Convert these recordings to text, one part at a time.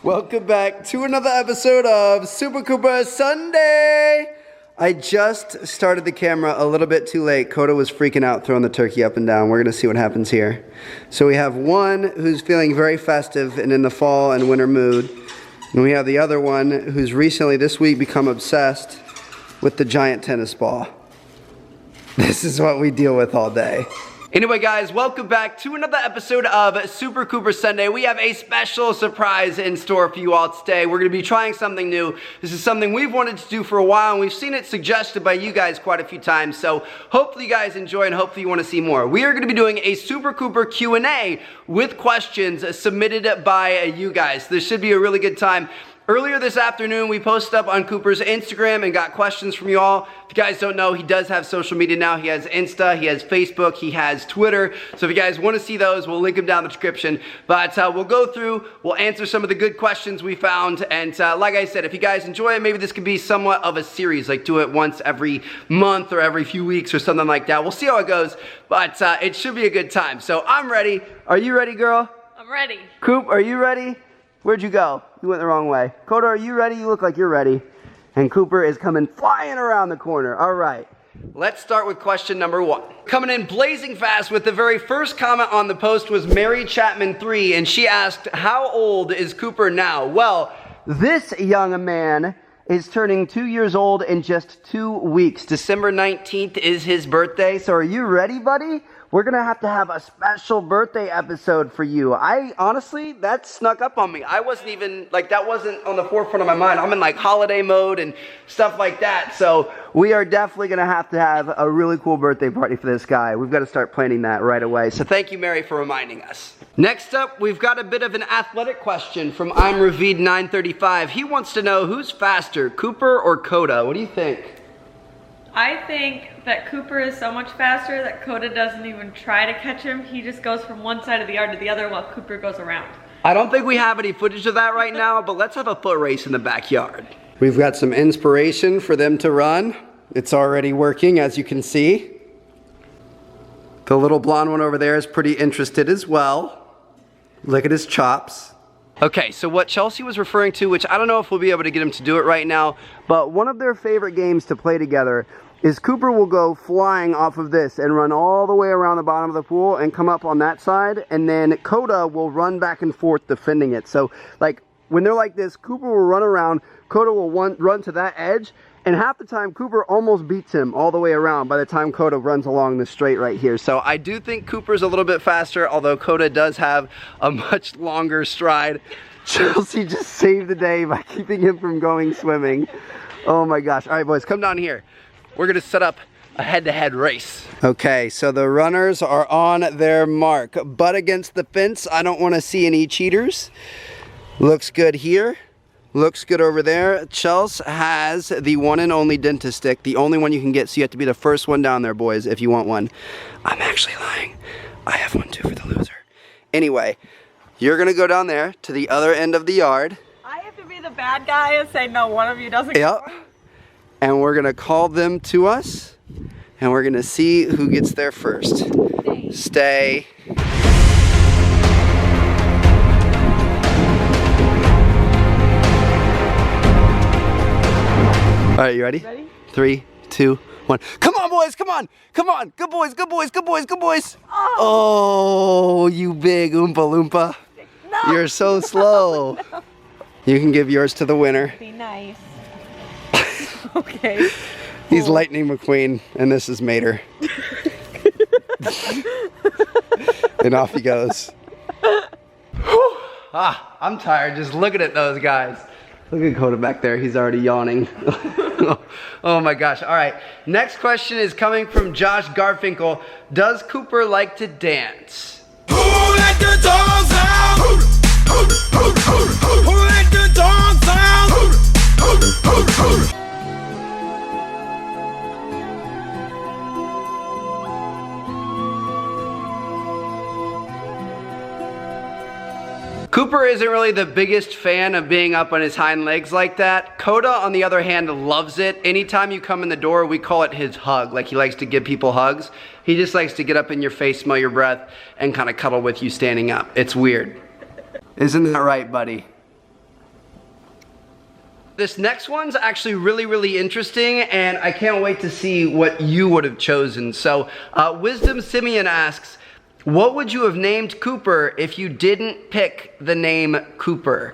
Welcome back to another episode of Super Cooper Sunday. I just started the camera a little bit too late. Koda was freaking out throwing the turkey up and down. We're gonna see what happens here. So we have one who's feeling very festive and in the fall and winter mood. And we have the other one who's recently this week become obsessed with the giant tennis ball. This is what we deal with all day. Anyway guys, welcome back to another episode of Super Cooper Sunday. We have a special surprise in store for you all today. We're going to be trying something new. This is something we've wanted to do for a while, and we've seen it suggested by you guys quite a few times. So hopefully you guys enjoy and hopefully you want to see more. We are going to be doing a Super Cooper Q&A with questions submitted by you guys. This should be a really good time. Earlier this afternoon, we posted up on Cooper's Instagram and got questions from you all. If you guys don't know, he does have social media now. He has Insta, he has Facebook, he has Twitter. So if you guys want to see those, we'll link them down in the description. But we'll go through, we'll answer some of the good questions we found. And like I said, if you guys enjoy it, maybe this could be somewhat of a series, like do it once every month or every few weeks or something like that. We'll see how it goes, but it should be a good time. So I'm ready. Are you ready, girl? I'm ready. Coop, are you ready? Where'd you go? You went the wrong way. Koda, are you ready? You look like you're ready. And Cooper is coming flying around the corner. All right. Let's start with question number 1. Coming in blazing fast with the very first comment on the post was Mary Chapman 3, and she asked, how old is Cooper now? Well, this young man is turning 2 years old in just 2 weeks. December 19th is his birthday. So are you ready, buddy? We're gonna have to have a special birthday episode for you. Honestly, that snuck up on me. I wasn't even, that wasn't on the forefront of my mind. I'm in holiday mode and stuff like that. So we are definitely gonna have to have a really cool birthday party for this guy. We've got to start planning that right away. So thank you, Mary, for reminding us. Next up, we've got a bit of an athletic question from I'm Ravid 935. He wants to know who's faster, Cooper or Koda? What do you think? I think that Cooper is so much faster that Koda doesn't even try to catch him. He just goes from one side of the yard to the other while Cooper goes around. I don't think we have any footage of that right now, but let's have a foot race in the backyard. We've got some inspiration for them to run. It's already working, as you can see. The little blonde one over there is pretty interested as well. Look at his chops. Okay, so what Chelsea was referring to, which I don't know if we'll be able to get him to do it right now, but one of their favorite games to play together is Cooper will go flying off of this and run all the way around the bottom of the pool and come up on that side, and then Koda will run back and forth defending it. So when they're like this, Cooper will run around, Koda will run to that edge, and half the time Cooper almost beats him all the way around by the time Koda runs along the straight right here. So I do think Cooper's a little bit faster, although Koda does have a much longer stride. Chelsea just saved the day by keeping him from going swimming. Oh my gosh. All right, boys, come down here. We're gonna set up a head-to-head race. Okay, so the runners are on their mark. Butt against the fence. I don't want to see any cheaters. Looks good here. Looks good over there. Chelsea has the one and only dentist stick, the only one you can get, so you have to be the first one down there, boys, if you want one. I'm actually lying. I have one too for the loser. Anyway, you're gonna go down there to the other end of the yard. I have to be the bad guy and say, no, one of you doesn't Yep. go. And we're gonna call them to us, and we're gonna see who gets there first. Stay. All right, you ready? Ready? 3, 2, 1. Come on, boys, come on. Come on. Good boys, good boys, good boys, good boys. Oh, you big Oompa Loompa. No. You're so slow. No. You can give yours to the winner. Be nice. Okay. He's Lightning McQueen, and this is Mater. And off he goes. I'm tired just looking at those guys. Look at Koda back there. He's already yawning. Oh my gosh. All right. Next question is coming from Josh Garfinkel. Does Cooper like to dance? Who let the dogs out? Who let the dogs out? Cooper isn't really the biggest fan of being up on his hind legs like that. Koda, on the other hand, loves it. Anytime you come in the door, we call it his hug. Like, he likes to give people hugs. He just likes to get up in your face, smell your breath, and kind of cuddle with you standing up. It's weird. Isn't that right, buddy? This next one's actually really interesting, and I can't wait to see what you would have chosen. So, Wisdom Simeon asks, what would you have named Cooper if you didn't pick the name Cooper?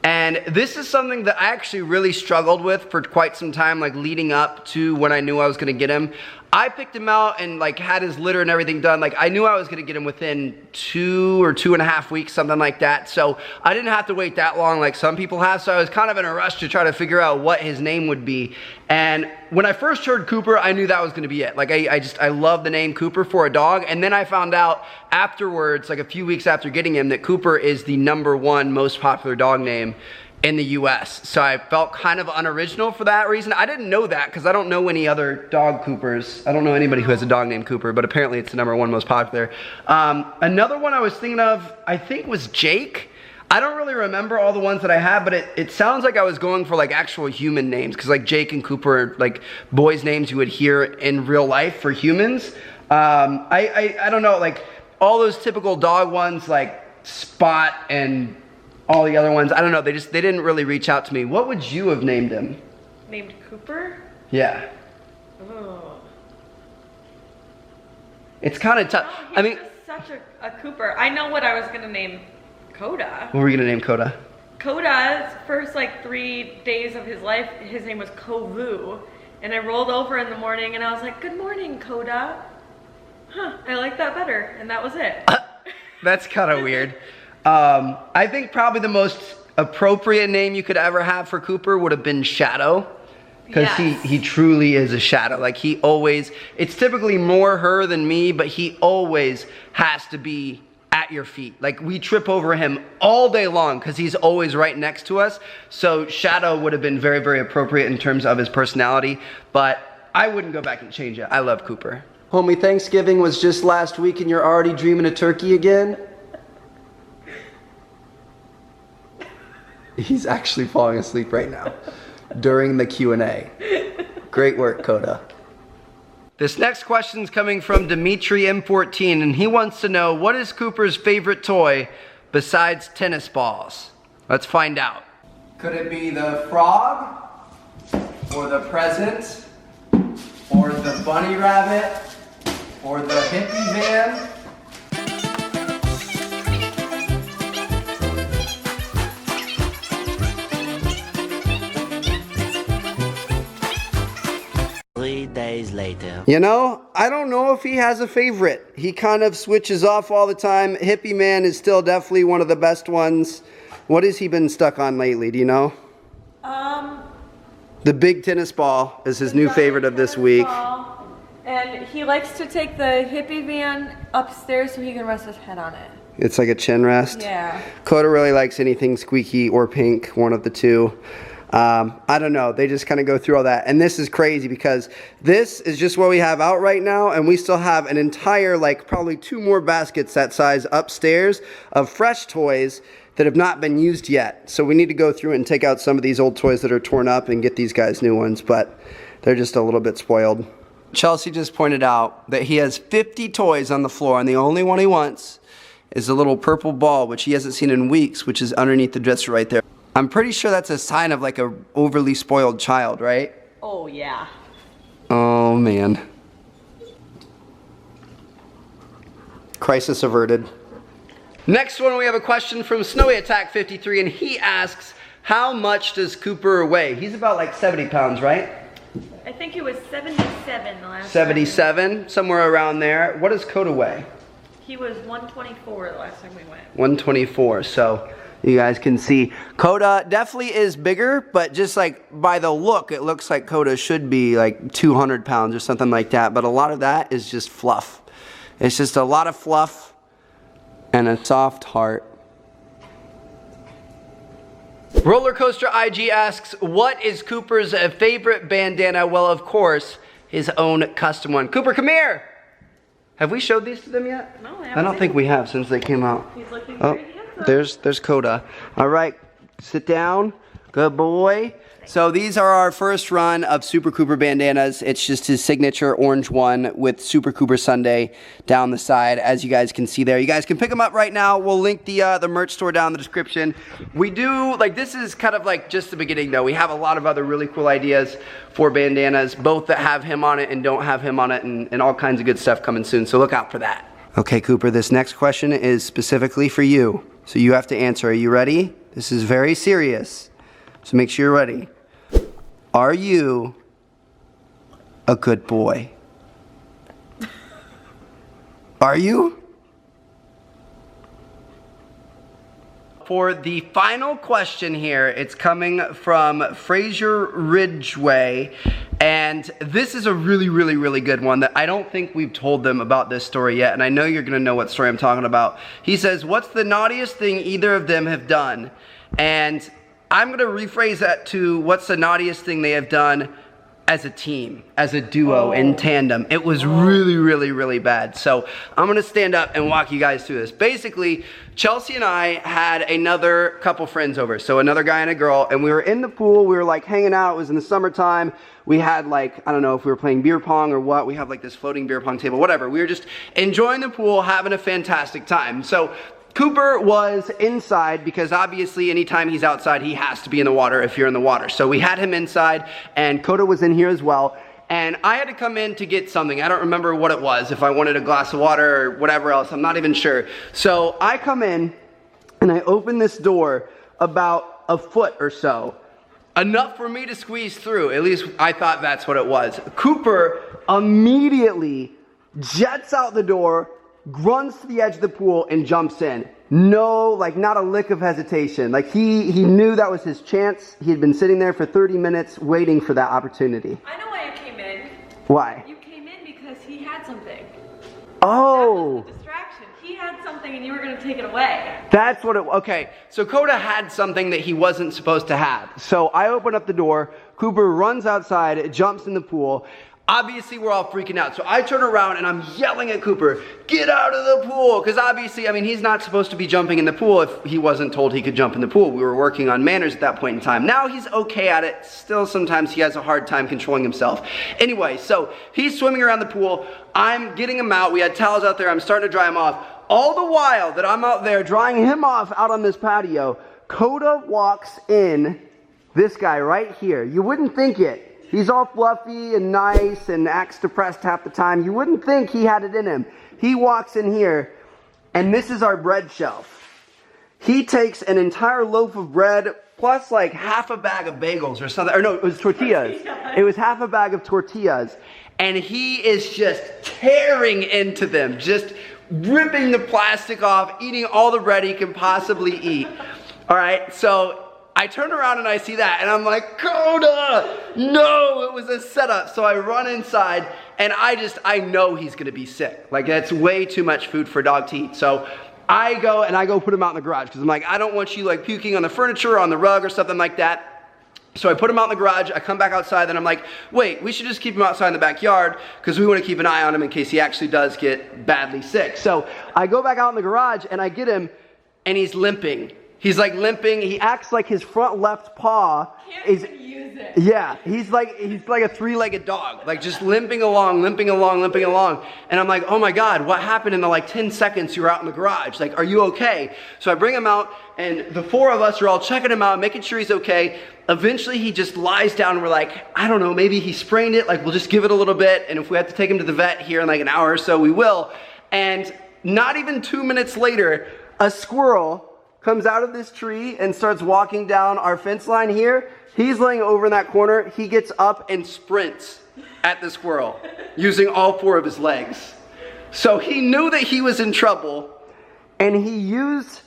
And this is something that I actually really struggled with for quite some time, like leading up to when I knew I was gonna get him. I picked him out and like had his litter and everything done. Like I knew I was gonna get him within 2 or 2.5 weeks, something like that. So I didn't have to wait that long like some people have. So I was kind of in a rush to try to figure out what his name would be. And when I first heard Cooper, I knew that was gonna be it. Like I love the name Cooper for a dog. And then I found out afterwards, like a few weeks after getting him, that Cooper is the #1 most popular dog name in the US. So I felt kind of unoriginal for that reason. I didn't know that because I don't know any other dog Coopers. I don't know anybody who has a dog named Cooper, but apparently it's the #1 most popular. Another one I was thinking of, I think was Jake. I don't really remember all the ones that I had, but it sounds like I was going for like actual human names because like Jake and Cooper are like boys' names you would hear in real life for humans. I don't know, like all those typical dog ones like Spot and all the other ones, I don't know, they didn't really reach out to me. What would you have named him? Named Cooper? Yeah. Oh. It's kind of tough. Oh, I mean, just such a Cooper. I know what I was gonna name Koda. what were you gonna name Koda? Koda's first like 3 days of his life, his name was Kovu. And I rolled over in the morning and I was like, good morning, Koda. Huh, I like that better. And that was it. That's kind of weird. I think probably the most appropriate name you could ever have for Cooper would have been Shadow. Because yes. he truly is a shadow. Like he always, it's typically more her than me, but he always has to be at your feet. Like we trip over him all day long because he's always right next to us. So Shadow would have been very appropriate in terms of his personality, but I wouldn't go back and change it. I love Cooper. Homie, Thanksgiving was just last week and you're already dreaming of turkey again? He's actually falling asleep right now during the Q&A. Great work, Koda. This next question's coming from Dimitri M14, and he wants to know, what is Cooper's favorite toy besides tennis balls? Let's find out. Could it be the frog, or the present, or the bunny rabbit, or the hippie van? Days later. You know, I don't know if he has a favorite. He kind of switches off all the time. Hippie Man is still definitely one of the best ones. What has he been stuck on lately, do you know? The big tennis ball is his new favorite of this week. And he likes to take the hippie van upstairs so he can rest his head on it. It's like a chin rest. Yeah. Koda really likes anything squeaky or pink, one of the two. I don't know, they just kind of go through all that. And this is crazy because this is just what we have out right now, and we still have an entire, like probably 2 more baskets that size upstairs of fresh toys that have not been used yet. So we need to go through and take out some of these old toys that are torn up and get these guys new ones, but they're just a little bit spoiled. Chelsea just pointed out that he has 50 toys on the floor, and the only one he wants is a little purple ball, which he hasn't seen in weeks, which is underneath the dresser right there. I'm pretty sure that's a sign of like a overly spoiled child, right? Oh, yeah. Oh, man. Crisis averted. Next one, we have a question from Snowy Attack 53, and he asks, how much does Cooper weigh? He's about like 70 pounds, right? I think he was 77 the last 77, time. somewhere around there. What does Koda weigh? He was 124 the last time we went. 124, so you guys can see Koda definitely is bigger, but just like by the look, it looks like Koda should be like 200 pounds or something like that, but a lot of that is just fluff. It's just a lot of fluff and a soft heart. Roller Coaster IG asks, what is Cooper's favorite bandana? Well, of course, his own custom one. Cooper, come here! Have we showed these to them yet? No, I don't think we have since they came out. He's looking Oh, very handsome. there's Koda. All right, sit down. Good boy. So these are our first run of Super Cooper bandanas. It's just his signature orange one with Super Cooper Sunday down the side, as you guys can see there. You guys can pick them up right now. We'll link the merch store down in the description. We do, like, this is kind of like just the beginning though. We have a lot of other really cool ideas for bandanas, both that have him on it and don't have him on it, and all kinds of good stuff coming soon, so look out for that. Okay, Cooper, this next question is specifically for you, so you have to answer. Are you ready? This is very serious, so make sure you're ready. Are you a good boy? Are you? For the final question here, it's coming from Fraser Ridgway, and this is a really good one that I don't think we've told them about this story yet, and I know you're gonna know what story I'm talking about. He says, what's the naughtiest thing either of them have done? And I'm gonna rephrase that to what's the naughtiest thing they have done as a team, as a duo, in tandem. It was really bad. So I'm gonna stand up and walk you guys through this. Basically, Chelsea and I had another couple friends over, so another guy and a girl, and we were in the pool, we were like hanging out, it was in the summertime. We had like, I don't know if we were playing beer pong or what, we have like this floating beer pong table, whatever. We were just enjoying the pool, having a fantastic time. So Cooper was inside because obviously anytime he's outside, he has to be in the water if you're in the water. So we had him inside, and Koda was in here as well. And I had to come in to get something. I don't remember what it was, if I wanted a glass of water or whatever else, I'm not even sure. So I come in and I open this door about a foot or so. Enough for me to squeeze through, at least I thought that's what it was. Cooper immediately jets out the door, runs to the edge of the pool and jumps in. No, like not a lick of hesitation. Like he knew that was his chance. He had been sitting there for 30 minutes waiting for that opportunity. I know why you came in. Why? You came in because he had something. Oh. That was the distraction. He had something and you were gonna take it away. That's what it, okay. So Koda had something that he wasn't supposed to have. So I open up the door, Cooper runs outside, jumps in the pool. Obviously, we're all freaking out. So I turn around and I'm yelling at Cooper, get out of the pool. Because obviously, I mean, he's not supposed to be jumping in the pool if he wasn't told he could jump in the pool. We were working on manners at that point in time. Now he's okay at it. Still, sometimes he has a hard time controlling himself. Anyway, so he's swimming around the pool. I'm getting him out. We had towels out there. I'm starting to dry him off. All the while that I'm out there drying him off out on this patio, Koda walks in, this guy right here. You wouldn't think it. He's all fluffy and nice and acts depressed half the time. You wouldn't think he had it in him. He walks in here, and this is our bread shelf. He takes an entire loaf of bread plus like half a bag of bagels or something. Or no, it was tortillas. It was half a bag of tortillas. And he is just tearing into them, just ripping the plastic off, eating all the bread he can possibly eat. All right, so I turn around and I see that and I'm like, Koda, no, it was a setup. So I run inside and I know he's gonna be sick. Like that's way too much food for a dog to eat. So I go put him out in the garage because I'm like, I don't want you like puking on the furniture or on the rug or something like that. So I put him out in the garage, I come back outside, then I'm like, wait, we should just keep him outside in the backyard because we want to keep an eye on him in case he actually does get badly sick. So I go back out in the garage and I get him and he's limping. He's like limping. He acts like his front left paw is. Can't even use it. Yeah, he's like a three-legged dog, like just limping along. And I'm like, oh my God, what happened in the like 10 seconds you were out in the garage? Like, are you okay? So I bring him out, and the four of us are all checking him out, making sure he's okay. Eventually, he just lies down, and we're like, I don't know, maybe he sprained it. Like, we'll just give it a little bit, and if we have to take him to the vet here in like an hour or so, we will. And not even 2 minutes later, a squirrel comes out of this tree and starts walking down our fence line here. He's laying over in that corner. He gets up and sprints at the squirrel using all four of his legs. So he knew that he was in trouble, and he used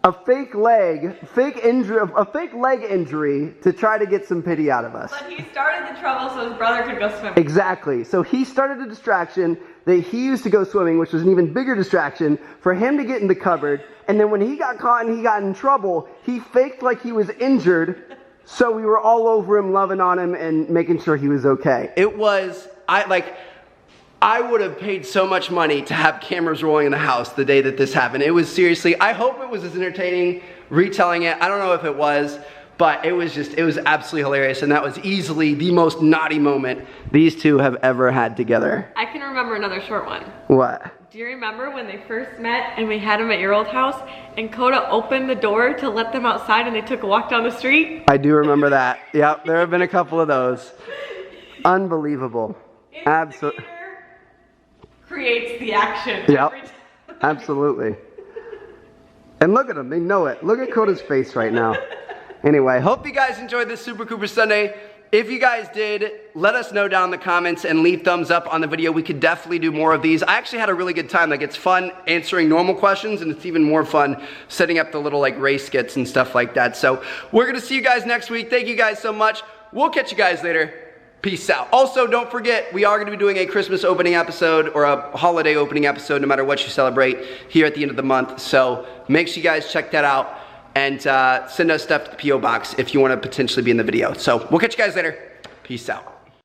a fake leg injury to try to get some pity out of us. But he started the trouble so his brother could go swimming. Exactly. So he started a distraction that he used to go swimming, which was an even bigger distraction for him to get in the cupboard. And then when he got caught and he got in trouble, he faked like he was injured. So we were all over him, loving on him and making sure he was okay. It was, I would have paid so much money to have cameras rolling in the house the day that this happened. It was seriously, I hope it was as entertaining retelling it. I don't know if it was, But it was absolutely hilarious, and that was easily the most naughty moment these two have ever had together. I can remember another short one. What? Do you remember when they first met and we had them at your old house and Koda opened the door to let them outside and they took a walk down the street? I do remember that. Yep, there have been a couple of those. Unbelievable. Absolutely. Creates the action. Yep, absolutely. And look at them, they know it. Look at Koda's face right now. Anyway, hope you guys enjoyed this Super Cooper Sunday. If you guys did, let us know down in the comments and leave thumbs up on the video. We could definitely do more of these. I actually had a really good time. Like, it's fun answering normal questions, and it's even more fun setting up the little like race skits and stuff like that. So we're gonna see you guys next week. Thank you guys so much. We'll catch you guys later. Peace out. Also, don't forget, we are going to be doing a Christmas opening episode or a holiday opening episode, no matter what you celebrate, here at the end of the month. So make sure you guys check that out and send us stuff to the P.O. box if you want to potentially be in the video. So we'll catch you guys later. Peace out.